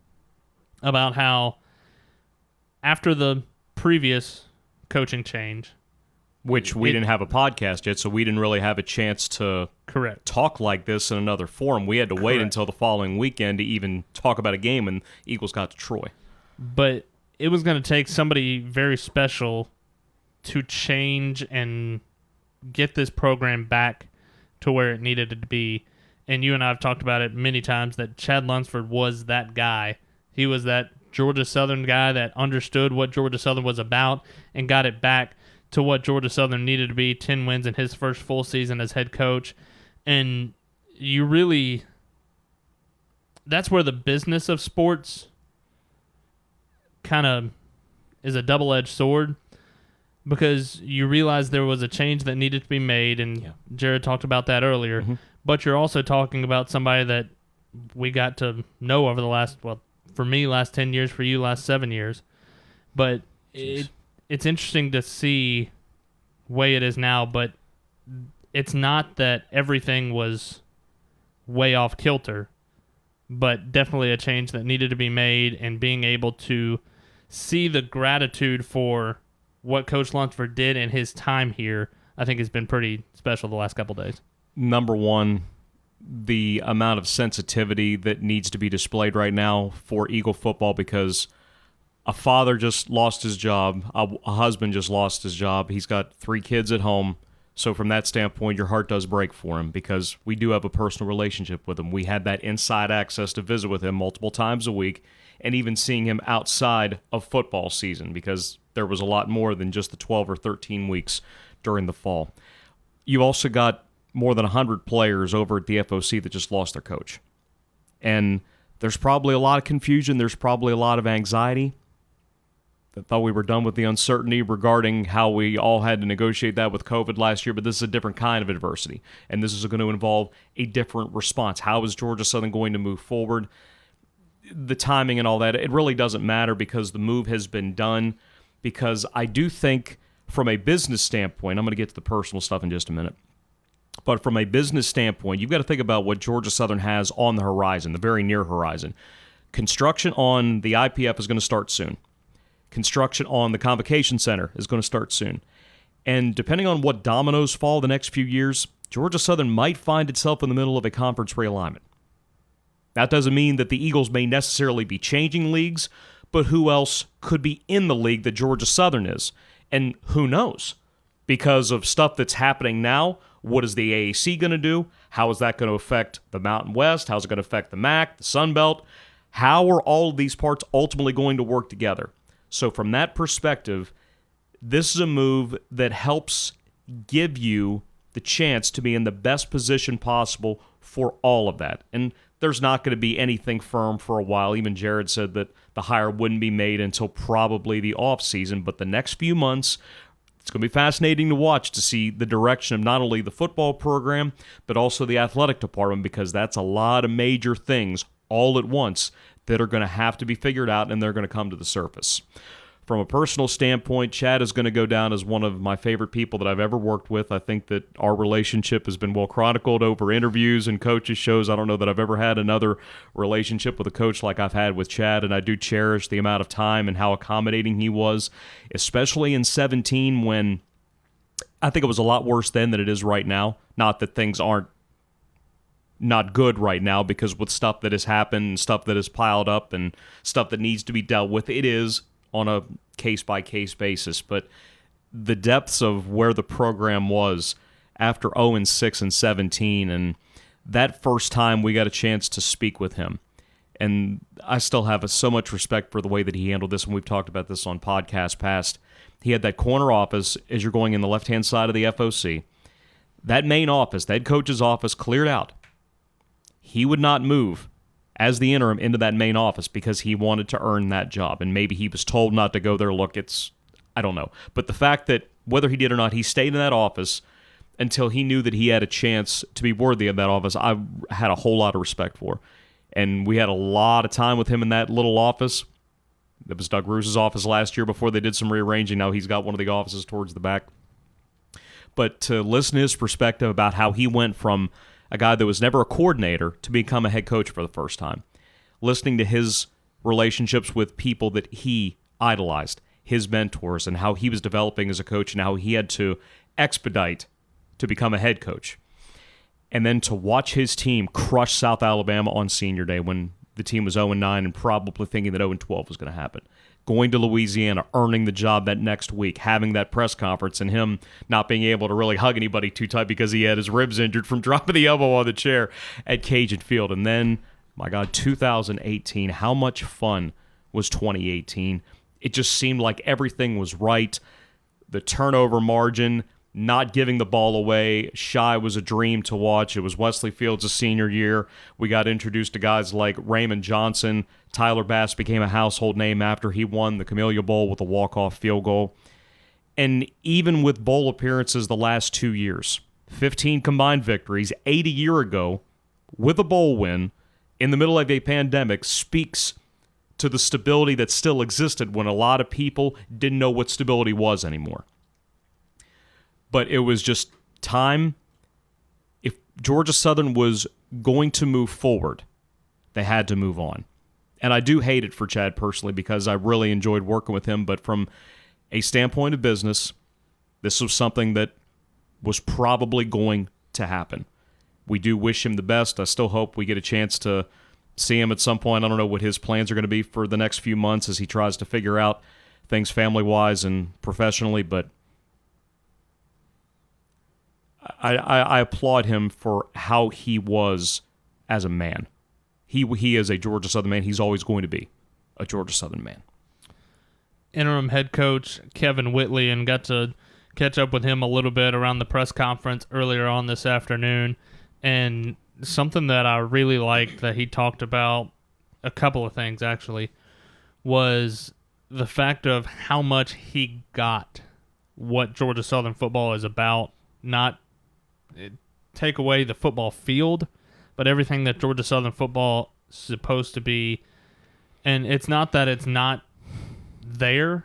about how after the previous coaching change, which we didn't have a podcast yet, so we didn't really have a chance to talk like this in another forum. We had to wait until the following weekend to even talk about a game, and Eagles got to Troy. But it was going to take somebody very special to change and get this program back to where it needed to be. And you and I have talked about it many times that Chad Lunsford was that guy. He was that Georgia Southern guy that understood what Georgia Southern was about and got it back to what Georgia Southern needed to be, 10 wins in his first full season as head coach. And you really, that's where the business of sports kind of is a double-edged sword, because you realize there was a change that needed to be made, and Jared talked about that earlier. Mm-hmm. But you're also talking about somebody that we got to know over the last, well, for me, last 10 years, for you, last 7 years. But it's interesting to see the way it is now, but it's not that everything was way off kilter, but definitely a change that needed to be made, and being able to see the gratitude for what Coach Lunsford did in his time here, I think has been pretty special the last couple days. Number one, the amount of sensitivity that needs to be displayed right now for Eagle football, because a father just lost his job, a husband just lost his job, he's got 3 kids at home. So from that standpoint, your heart does break for him, because we do have a personal relationship with him. We had that inside access to visit with him multiple times a week, and even seeing him outside of football season, because there was a lot more than just the 12 or 13 weeks during the fall. You also got more than 100 players over at the FOC that just lost their coach. And there's probably a lot of confusion. There's probably a lot of anxiety. I thought we were done with the uncertainty regarding how we all had to negotiate that with COVID last year, but this is a different kind of adversity, and this is going to involve a different response. How is Georgia Southern going to move forward? The timing and all that, it really doesn't matter, because the move has been done. Because I do think from a business standpoint, I'm going to get to the personal stuff in just a minute, but from a business standpoint, you've got to think about what Georgia Southern has on the horizon, the very near horizon. Construction on the IPF is going to start soon. Construction on the Convocation Center is going to start soon. And depending on what dominoes fall the next few years, Georgia Southern might find itself in the middle of a conference realignment. That doesn't mean that the Eagles may necessarily be changing leagues, but who else could be in the league that Georgia Southern is? And who knows? Because of stuff that's happening now, what is the AAC going to do? How is that going to affect the Mountain West? How is it going to affect the MAC, the Sun Belt? How are all of these parts ultimately going to work together? So from that perspective, this is a move that helps give you the chance to be in the best position possible for all of that. And there's not going to be anything firm for a while. Even Jared said that the hire wouldn't be made until probably the offseason. But the next few months, it's going to be fascinating to watch, to see the direction of not only the football program, but also the athletic department, because that's a lot of major things all at once that are going to have to be figured out, and they're going to come to the surface. From a personal standpoint, Chad is going to go down as one of my favorite people that I've ever worked with. I think that our relationship has been well chronicled over interviews and coaches' shows. I don't know that I've ever had another relationship with a coach like I've had with Chad, and I do cherish the amount of time and how accommodating he was, especially in 2017, when I think it was a lot worse then than it is right now. Not that things aren't not good right now, because with stuff that has happened and stuff that has piled up and stuff that needs to be dealt with, it is on a case-by-case basis. But the depths of where the program was after 0-6 and 17, and that first time we got a chance to speak with him. And I still have so much respect for the way that he handled this, and we've talked about this on podcasts past. He had that corner office as you're going in the left-hand side of the FOC. That main office, that coach's office, cleared out. He would not move as the interim into that main office because he wanted to earn that job. And maybe he was told not to go there. Look, I don't know. But the fact that whether he did or not, he stayed in that office until he knew that he had a chance to be worthy of that office, I had a whole lot of respect for. And we had a lot of time with him in that little office. That was Doug Roos's office last year before they did some rearranging. Now he's got one of the offices towards the back. But to listen to his perspective about how he went from a guy that was never a coordinator to become a head coach for the first time, listening to his relationships with people that he idolized, his mentors, and how he was developing as a coach and how he had to expedite to become a head coach. And then to watch his team crush South Alabama on senior day when the team was 0-9 and probably thinking that 0-12 was going to happen. Going to Louisiana, earning the job that next week, having that press conference, and him not being able to really hug anybody too tight because he had his ribs injured from dropping the elbow on the chair at Cajun Field. And then, my God, 2018, how much fun was 2018? It just seemed like everything was right. The turnover margin, not giving the ball away. Shy was a dream to watch. It was Wesley Fields' senior year. We got introduced to guys like Raymond Johnson. Tyler Bass became a household name after he won the Camellia Bowl with a walk-off field goal. And even with bowl appearances the last 2 years, 15 combined victories, 8 a year ago, with a bowl win in the middle of a pandemic speaks to the stability that still existed when a lot of people didn't know what stability was anymore. But it was just time. If Georgia Southern was going to move forward, they had to move on. And I do hate it for Chad personally because I really enjoyed working with him. But from a standpoint of business, this was something that was probably going to happen. We do wish him the best. I still hope we get a chance to see him at some point. I don't know what his plans are going to be for the next few months as he tries to figure out things family-wise and professionally, but I applaud him for how he was as a man. He is a Georgia Southern man. He's always going to be a Georgia Southern man. Interim head coach Kevin Whitley, and got to catch up with him a little bit around the press conference earlier on this afternoon. And something that I really liked that he talked about, a couple of things actually, was the fact of how much he got what Georgia Southern football is about. Not take away the football field, but everything that Georgia Southern football is supposed to be. And it's not that it's not there.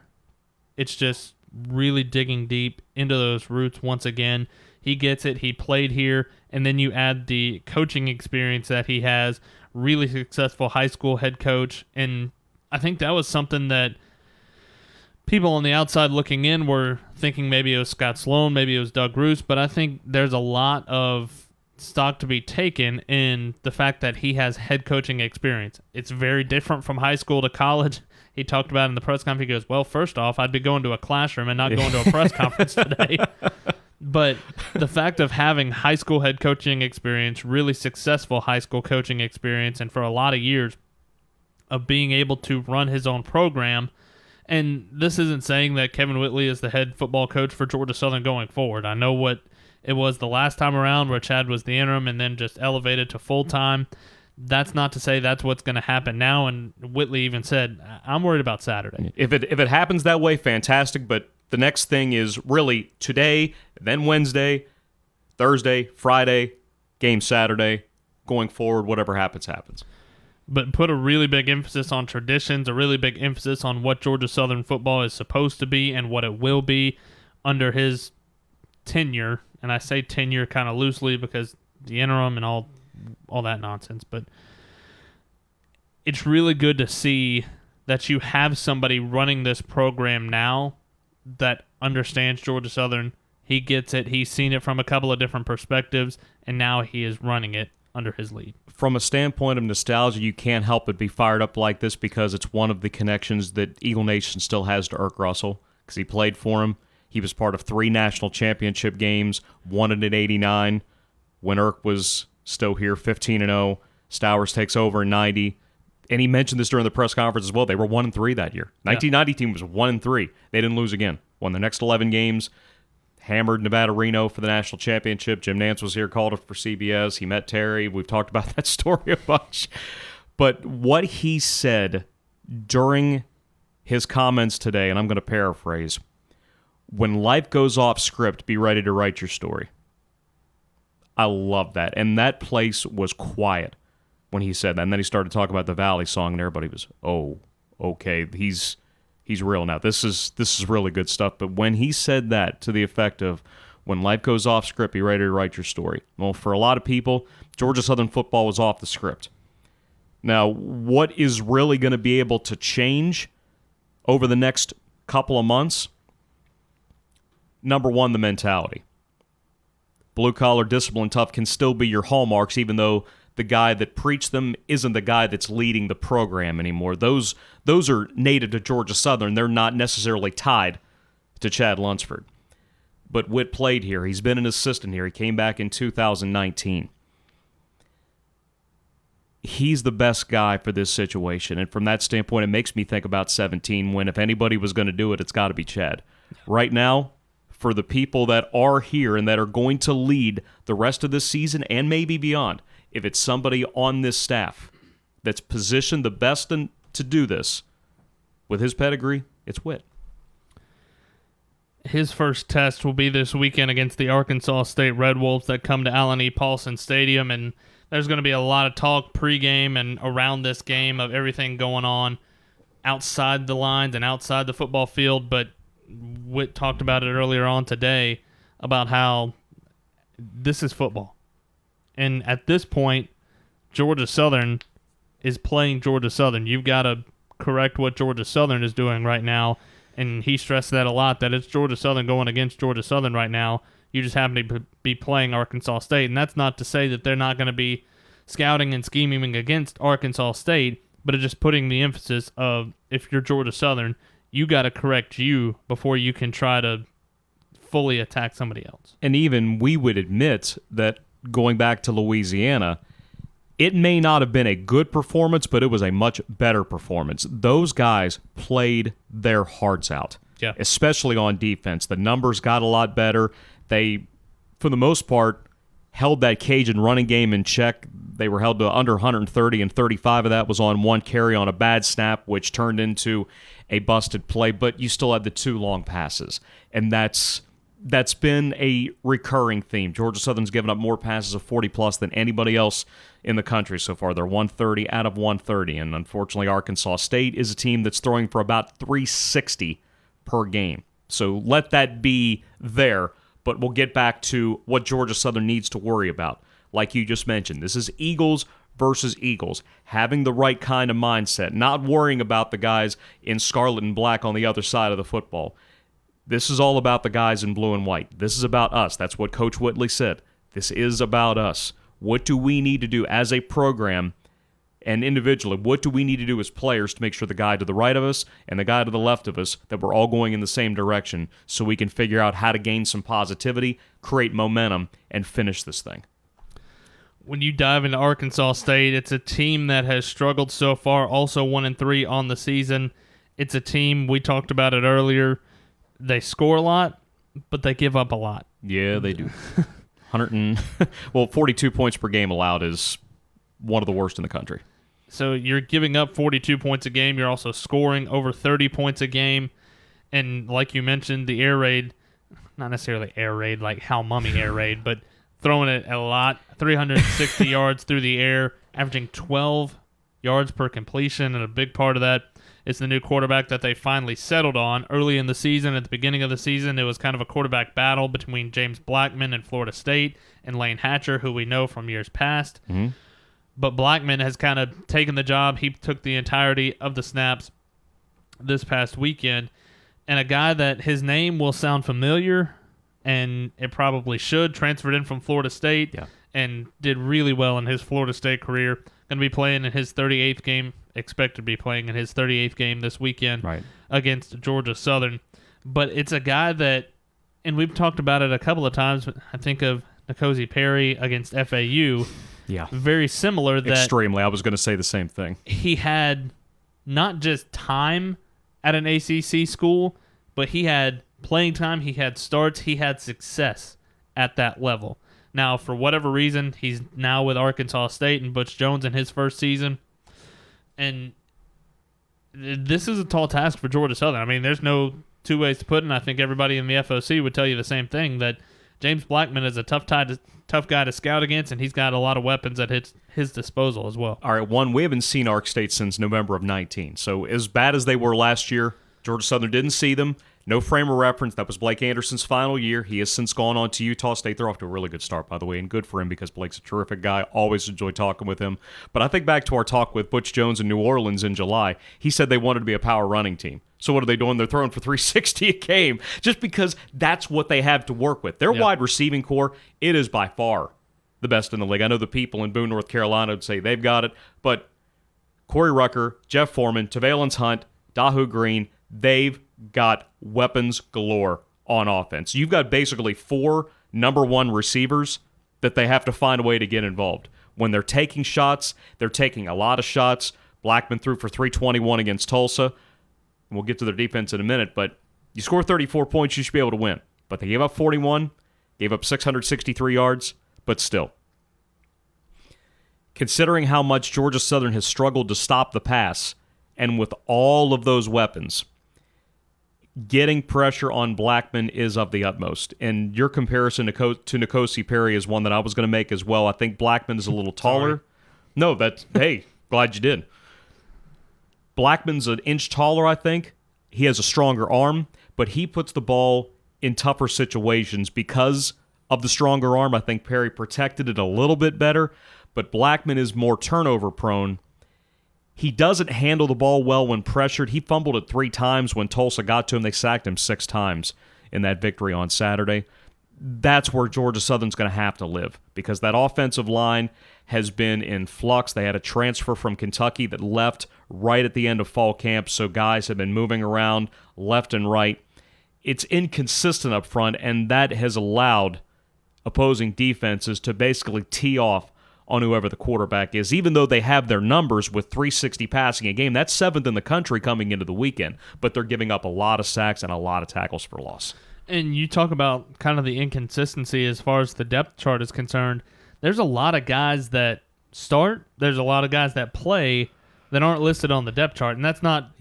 It's just really digging deep into those roots once again. He gets it. He played here. And then you add the coaching experience that he has. Really successful high school head coach. And I think that was something that people on the outside looking in were thinking maybe it was Scott Sloan, maybe it was Doug Roos. But I think there's a lot of stock to be taken in the fact that he has head coaching experience. It's very different from high school to college. He talked about in the press conference, he goes, well, first off, I'd be going to a classroom and not going to a press conference today. But the fact of having high school head coaching experience, really successful high school coaching experience, and for a lot of years of being able to run his own program. And this isn't saying that Kevin Whitley is the head football coach for Georgia Southern going forward. I know what it was the last time around where Chad was the interim and then just elevated to full-time. That's not to say that's what's going to happen now. And Whitley even said, I'm worried about Saturday. If it happens that way, fantastic. But the next thing is really today, then Wednesday, Thursday, Friday, game Saturday, going forward, whatever happens, happens. But put a really big emphasis on traditions, a really big emphasis on what Georgia Southern football is supposed to be and what it will be under his tenure. And I say tenure kind of loosely because the interim and all that nonsense. But it's really good to see that you have somebody running this program now that understands Georgia Southern. He gets it. He's seen it from a couple of different perspectives, and now he is running it under his lead. From a standpoint of nostalgia, you can't help but be fired up like this because it's one of the connections that Eagle Nation still has to Irk Russell because he played for him. He was part of 3 national championship games, won it in 89 when Irk was still here, 15-0. Stowers takes over in 90. And he mentioned this during the press conference as well. They were 1-3 that year. 1990 team was 1-3. They didn't lose again. Won the next 11 games. Hammered Nevada Reno for the national championship. Jim Nance was here, called it for CBS. He met Terry. We've talked about that story a bunch. But what he said during his comments today, and I'm going to paraphrase, when life goes off script, be ready to write your story. I love that. And that place was quiet when he said that. And then he started talking about the Valley song, and everybody was, oh, okay, he's real now. This is really good stuff. But when he said that to the effect of, when life goes off script, be ready to write your story. Well, for a lot of people, Georgia Southern football was off the script. Now, what is really going to be able to change over the next couple of months? Number one, the mentality. Blue-collar, discipline, tough can still be your hallmarks, even though the guy that preached them isn't the guy that's leading the program anymore. Those are native to Georgia Southern. They're not necessarily tied to Chad Lunsford. But Whit played here. He's been an assistant here. He came back in 2019. He's the best guy for this situation. And from that standpoint, it makes me think about 17 when if anybody was going to do it, it's got to be Chad. Right now, for the people that are here and that are going to lead the rest of this season and maybe beyond, if it's somebody on this staff that's positioned the best to do this with his pedigree, it's Whit. His first test will be this weekend against the Arkansas State Red Wolves that come to Allen E. Paulson Stadium, and there's going to be a lot of talk pregame and around this game of everything going on outside the lines and outside the football field, but Whit talked about it earlier on today about how this is football. And at this point, Georgia Southern is playing Georgia Southern. You've got to correct what Georgia Southern is doing right now, and he stressed that a lot, that it's Georgia Southern going against Georgia Southern right now. You just happen to be playing Arkansas State, and that's not to say that they're not going to be scouting and scheming against Arkansas State, but it's just putting the emphasis of, if you're Georgia Southern, you got to correct you before you can try to fully attack somebody else. And even we would admit that going back to Louisiana, it may not have been a good performance, but it was a much better performance. Those guys played their hearts out, especially on defense. The numbers got a lot better. They, for the most part, held that Cajun running game in check. They were held to under 130, and 35 of that was on one carry on a bad snap, which turned into a busted play. But you still had the two long passes, and that's been a recurring theme. Georgia Southern's given up more passes of 40-plus than anybody else in the country so far. They're 130 out of 130, and unfortunately Arkansas State is a team that's throwing for about 360 per game. So let that be there, but we'll get back to what Georgia Southern needs to worry about. Like you just mentioned, this is Eagles versus Eagles, having the right kind of mindset, not worrying about the guys in scarlet and black on the other side of the football. This is all about the guys in blue and white. This is about us. That's what Coach Whitley said. This is about us. What do we need to do as a program and individually? What do we need to do as players to make sure the guy to the right of us and the guy to the left of us, that we're all going in the same direction so we can figure out how to gain some positivity, create momentum, and finish this thing? When you dive into Arkansas State, it's a team that has struggled so far, also 1-3 on the season. It's a team, we talked about it earlier, they score a lot, but they give up a lot. Yeah, they do. 42 points per game allowed is one of the worst in the country. So you're giving up 42 points a game. You're also scoring over 30 points a game. And like you mentioned, the air raid, not necessarily air raid like Hal Mummy air raid, but throwing it a lot, 360 yards through the air, averaging 12 yards per completion, and a big part of that is the new quarterback that they finally settled on early in the season. At the beginning of the season, it was kind of a quarterback battle between James Blackmon and Florida State and Lane Hatcher, who we know from years past. Mm-hmm. But Blackmon has kind of taken the job. He took the entirety of the snaps this past weekend. And a guy that his name will sound familiar, and it probably should, transferred in from Florida State and did really well in his Florida State career. Going to be playing in his 38th game, expected to be playing in his 38th game this weekend against Georgia Southern. But it's a guy that, and we've talked about it a couple of times, I think of N'Kosi Perry against FAU. Yeah. Very similar. Extremely. I was going to say the same thing. He had not just time at an ACC school, but he had playing time, he had starts, he had success at that level. Now, for whatever reason, he's now with Arkansas State and Butch Jones in his first season. And this is a tall task for Georgia Southern. I mean, there's no two ways to put it, and I think everybody in the FOC would tell you the same thing, that James Blackmon is a tough guy to scout against, and he's got a lot of weapons at his disposal as well. All right, one, we haven't seen Ark State since November of 19. So as bad as they were last year, Georgia Southern didn't see them. No frame of reference. That was Blake Anderson's final year. He has since gone on to Utah State. They're off to a really good start, by the way, and good for him because Blake's a terrific guy. Always enjoy talking with him. But I think back to our talk with Butch Jones in New Orleans in July. He said they wanted to be a power running team. So what are they doing? They're throwing for 360 a game just because that's what they have to work with. Their wide receiving core, it is by far the best in the league. I know the people in Boone, North Carolina would say they've got it, but Corey Rucker, Jeff Foreman, Tavalence Hunt, Dahu Green, they've got weapons galore on offense. You've got basically 4 number 1 receivers that they have to find a way to get involved. When they're taking shots, they're taking a lot of shots. Blackmon threw for 321 against Tulsa. We'll get to their defense in a minute, but you score 34 points, you should be able to win. But they gave up 41, gave up 663 yards, but still. Considering how much Georgia Southern has struggled to stop the pass, and with all of those weapons, getting pressure on Blackmon is of the utmost. And your comparison to Nkosi Perry is one that I was going to make as well. I think Blackmon is a little taller. No, hey, glad you did. Blackman's an inch taller, I think. He has a stronger arm, but he puts the ball in tougher situations because of the stronger arm. I think Perry protected it a little bit better, but Blackmon is more turnover prone. He doesn't handle the ball well when pressured. He fumbled it 3 times when Tulsa got to him. They sacked him 6 times in that victory on Saturday. That's where Georgia Southern's going to have to live because that offensive line has been in flux. They had a transfer from Kentucky that left right at the end of fall camp, so guys have been moving around left and right. It's inconsistent up front, and that has allowed opposing defenses to basically tee off on whoever the quarterback is, even though they have their numbers with 360 passing a game. That's 7th in the country coming into the weekend, but they're giving up a lot of sacks and a lot of tackles for loss. And you talk about kind of the inconsistency as far as the depth chart is concerned. There's a lot of guys that start. There's a lot of guys that play that aren't listed on the depth chart, and that's not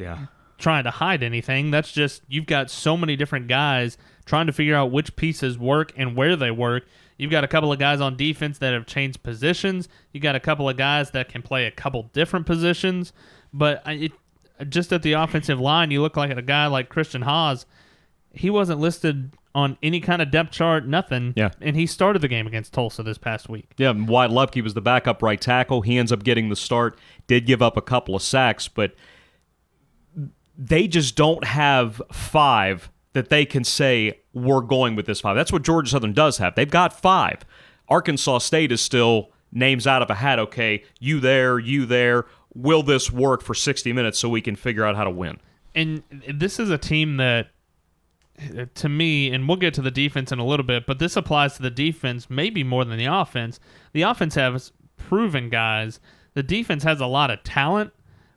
trying to hide anything. That's just you've got so many different guys trying to figure out which pieces work and where they work. You've got a couple of guys on defense that have changed positions. You got a couple of guys that can play a couple different positions. But just at the offensive line, you look like a guy like Christian Haas. He wasn't listed on any kind of depth chart, nothing. Yeah. And he started the game against Tulsa this past week. Yeah, Wyatt Lupke was the backup right tackle. He ends up getting the start, did give up a couple of sacks, but they just don't have 5 that they can say, we're going with this 5. That's what Georgia Southern does have. They've got 5. Arkansas State is still names out of a hat. Okay, you there. Will this work for 60 minutes so we can figure out how to win? And this is a team that, to me, and we'll get to the defense in a little bit, but this applies to the defense maybe more than the offense. The offense has proven guys. The defense has a lot of talent,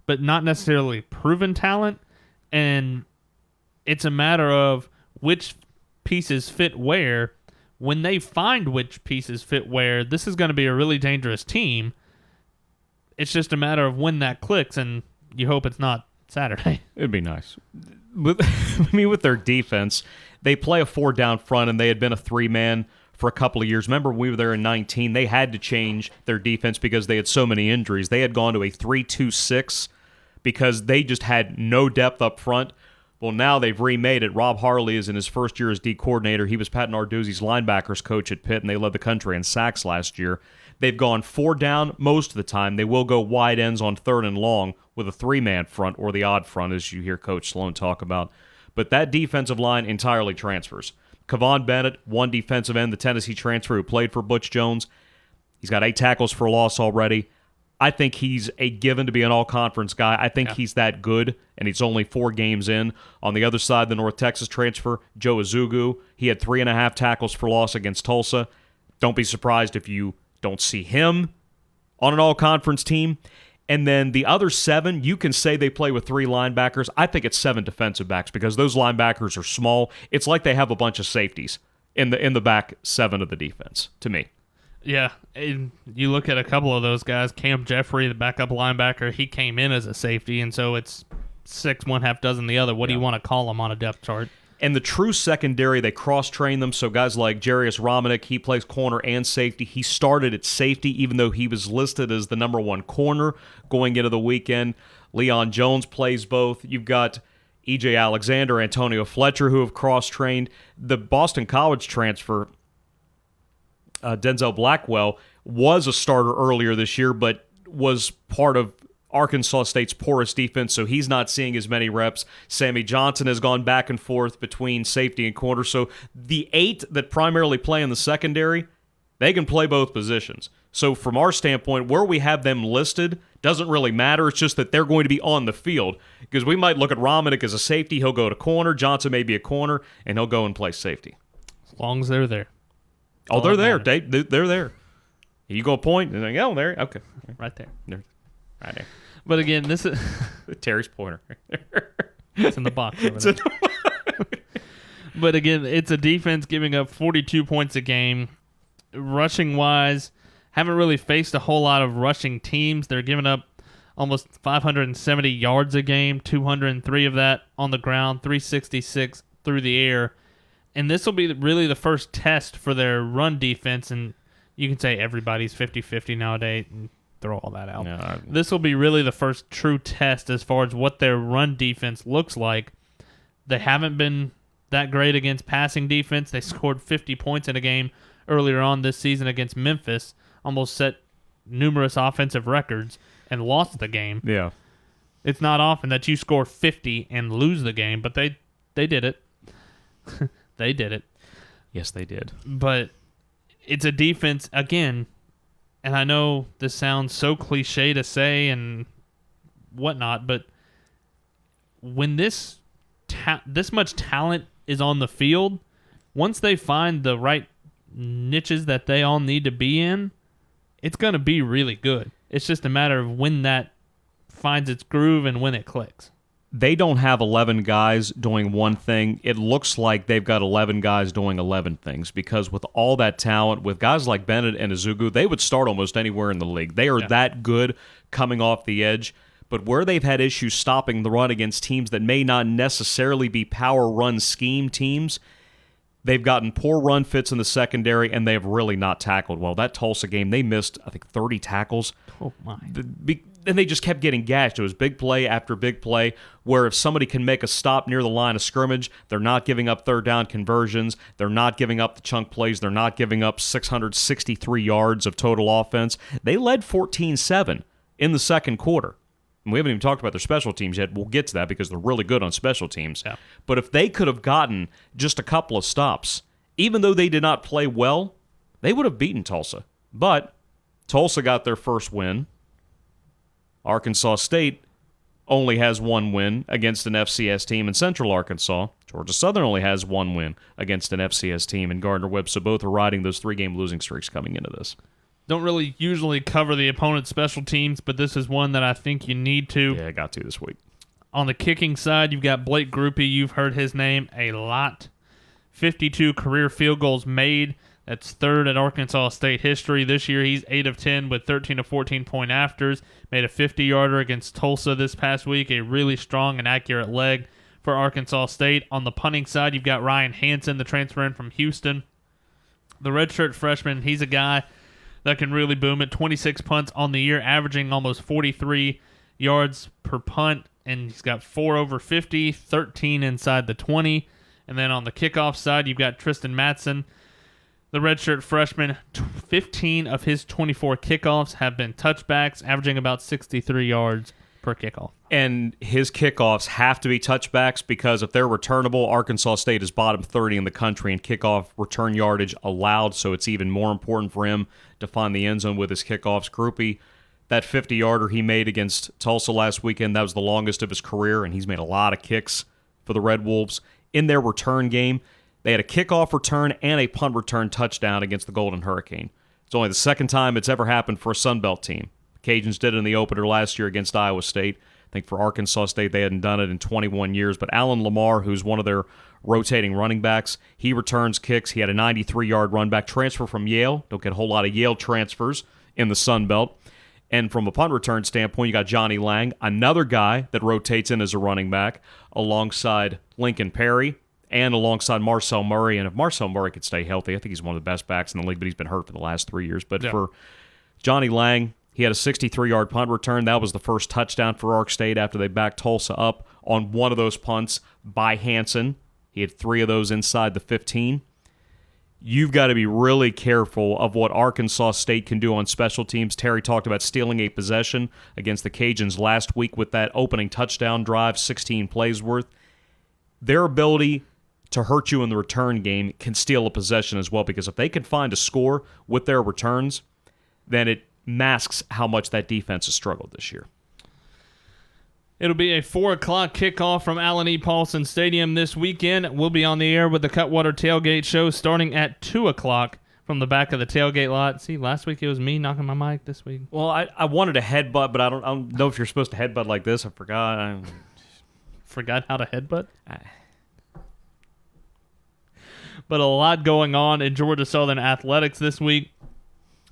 but not necessarily proven talent. And it's a matter of which pieces fit where. When they find which pieces fit where, this is going to be a really dangerous team. It's just a matter of when that clicks, and you hope it's not Saturday. It'd be nice. With their defense, they play a 4 down front, and they had been a 3-man for a couple of years. Remember, when we were there in 19, they had to change their defense because they had so many injuries. They had gone to a 3-2-6 because they just had no depth up front. Well, now they've remade it. Rob Harley is in his first year as D coordinator. He was Pat Narduzzi's linebackers coach at Pitt, and they led the country in sacks last year. They've gone 4 down most of the time. They will go wide ends on 3rd and long with a 3-man front or the odd front, as you hear Coach Sloan talk about. But that defensive line entirely transfers. Kavon Bennett, one defensive end, the Tennessee transfer who played for Butch Jones. He's got 8 tackles for loss already. I think he's a given to be an all-conference guy. I think he's that good, and he's only 4 games in. On the other side, the North Texas transfer, Joe Azugu, he had 3.5 tackles for loss against Tulsa. Don't be surprised if you don't see him on an all-conference team. And then the other 7, you can say they play with 3 linebackers. I think it's 7 defensive backs because those linebackers are small. It's like they have a bunch of safeties in the back 7 of the defense, to me. Yeah, and you look at a couple of those guys. Cam Jeffrey, the backup linebacker, he came in as a safety, and so it's 6, one half dozen the other. What do you want to call them on a depth chart? And the true secondary, they cross-train them. So guys like Jarius Romanek, he plays corner and safety. He started at safety, even though he was listed as the number 1 corner going into the weekend. Leon Jones plays both. You've got E.J. Alexander, Antonio Fletcher, who have cross-trained. The Boston College transfer, Denzel Blackwell, was a starter earlier this year, but was part of Arkansas State's porous defense, so he's not seeing as many reps. Sammy Johnson has gone back and forth between safety and corner. So the 8 that primarily play in the secondary, they can play both positions. So from our standpoint, where we have them listed doesn't really matter. It's just that they're going to be on the field, because we might look at Romanek as a safety. He'll go to corner. Johnson may be a corner, and he'll go and play safety. As long as they're there. Oh, they're there. They're there. You go point, and they go, oh, there. Okay. Right there. Right there. But again, this is Terry's pointer. It's in the box over there. But again, it's a defense giving up 42 points a game. Rushing wise, haven't really faced a whole lot of rushing teams. They're giving up almost 570 yards a game, 203 of that on the ground, 366 through the air. And this will be really the first test for their run defense. And you can say everybody's 50-50 nowadays and throw all that out. No, this will be really the first true test as far as what their run defense looks like. They haven't been that great against passing defense. They scored 50 points in a game earlier on this season against Memphis, almost set numerous offensive records, and lost the game. Yeah. It's not often that you score 50 and lose the game, but they did it. They did it. Yes, they did. But it's a defense, again, and I know this sounds so cliche to say and whatnot, but when this much talent is on the field, once they find the right niches that they all need to be in, it's going to be really good. It's just a matter of when that finds its groove and when it clicks. They don't have 11 guys doing one thing. It looks like they've got 11 guys doing 11 things, because with all that talent, with guys like Bennett and Azugu, they would start almost anywhere in the league. They are that good coming off the edge. But where they've had issues stopping the run against teams that may not necessarily be power run scheme teams, they've gotten poor run fits in the secondary, and they have really not tackled well. That Tulsa game, they missed, I think, 30 tackles. Oh, my. And they just kept getting gashed. It was big play after big play, where if somebody can make a stop near the line of scrimmage, they're not giving up third down conversions, they're not giving up the chunk plays, they're not giving up 663 yards of total offense. They led 14-7 in the second quarter. And we haven't even talked about their special teams yet. We'll get to that because they're really good on special teams. Yeah. But if they could have gotten just a couple of stops, even though they did not play well, they would have beaten Tulsa. But Tulsa got their first win. Arkansas State only has one win against an FCS team in Central Arkansas. Georgia Southern only has one win against an FCS team in Gardner-Webb. So both are riding those 3-game losing streaks coming into this. Don't really usually cover the opponent's special teams, but this is one that I think you need to. Yeah, I got to this week. On the kicking side, you've got Blake Grupe. You've heard his name a lot. 52 career field goals made. That's third in Arkansas State history. This year, he's 8 of 10 with 13 of 14 point afters. Made a 50-yarder against Tulsa this past week. A really strong and accurate leg for Arkansas State. On the punting side, you've got Ryan Hansen, the transfer in from Houston. The redshirt freshman, he's a guy that can really boom it. 26 punts on the year, averaging almost 43 yards per punt. And he's got 4 over 50, 13 inside the 20. And then on the kickoff side, you've got Tristan Matson, the redshirt freshman. 15 of his 24 kickoffs have been touchbacks, averaging about 63 yards per kickoff. And his kickoffs have to be touchbacks because if they're returnable, Arkansas State is bottom 30 in the country in kickoff return yardage allowed, so it's even more important for him to find the end zone with his kickoffs. Groupie, that 50-yarder he made against Tulsa last weekend, that was the longest of his career, and he's made a lot of kicks for the Red Wolves. In their return game, they had a kickoff return and a punt return touchdown against the Golden Hurricane. It's only the second time it's ever happened for a Sun Belt team. The Cajuns did it in the opener last year against Iowa State. think for Arkansas State, they hadn't done it in 21 years. But Alan Lamar, who's one of their rotating running backs, he returns kicks. He had a 93-yard run back transfer from Yale. Don't get a whole lot of Yale transfers in the Sun Belt. And from a punt return standpoint, you got Johnny Lang, another guy that rotates in as a running back, alongside Lincoln Perry and alongside Marcel Murray. And if Marcel Murray could stay healthy, I think he's one of the best backs in the league, but he's been hurt for the last 3 years. But for Johnny Lang, he had a 63-yard punt return. That was the first touchdown for Ark State after they backed Tulsa up on one of those punts by Hansen. He had 3 of those inside the 15. You've got to be really careful of what Arkansas State can do on special teams. Terry talked about stealing a possession against the Cajuns last week with that opening touchdown drive, 16 plays worth. Their ability to hurt you in the return game can steal a possession as well, because if they can find a score with their returns, then it masks how much that defense has struggled this year. It'll be a 4 o'clock kickoff from Allen E. Paulson Stadium this weekend. We'll be on the air with the Cutwater Tailgate Show starting at 2 o'clock from the back of the tailgate lot. See, last week it was me knocking my mic. This week, well, I wanted a headbutt, but I don't know if you're supposed to headbutt like this. I forgot. Forgot how to headbutt? But a lot going on in Georgia Southern athletics this week.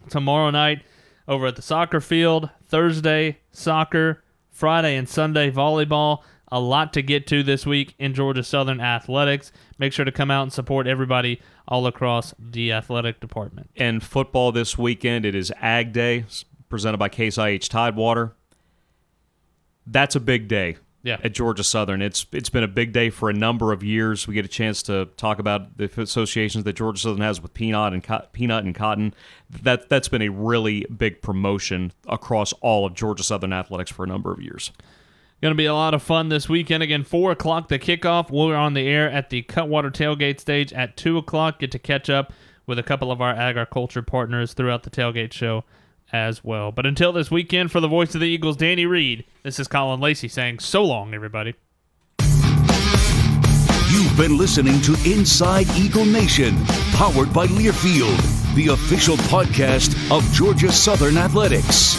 Tomorrow night over at the soccer field. Thursday, soccer. Friday and Sunday, volleyball. A lot to get to this week in Georgia Southern athletics. Make sure to come out and support everybody all across the athletic department. And football this weekend, it is Ag Day, presented by Case IH Tidewater. That's a big day at Georgia Southern. It's been a big day for a number of years. We get a chance to talk about the associations that Georgia Southern has with peanut and cotton. That's been a really big promotion across all of Georgia Southern athletics for a number of years. Going to be a lot of fun this weekend. Again, 4 o'clock the kickoff. We're on the air at the Cutwater Tailgate stage at 2 o'clock. Get to catch up with a couple of our agriculture partners throughout the tailgate show as well. But until this weekend, for the voice of the Eagles, Danny Reed, this is Colin Lacy saying so long, everybody. You've been listening to Inside Eagle Nation, powered by Learfield, the official podcast of Georgia Southern Athletics.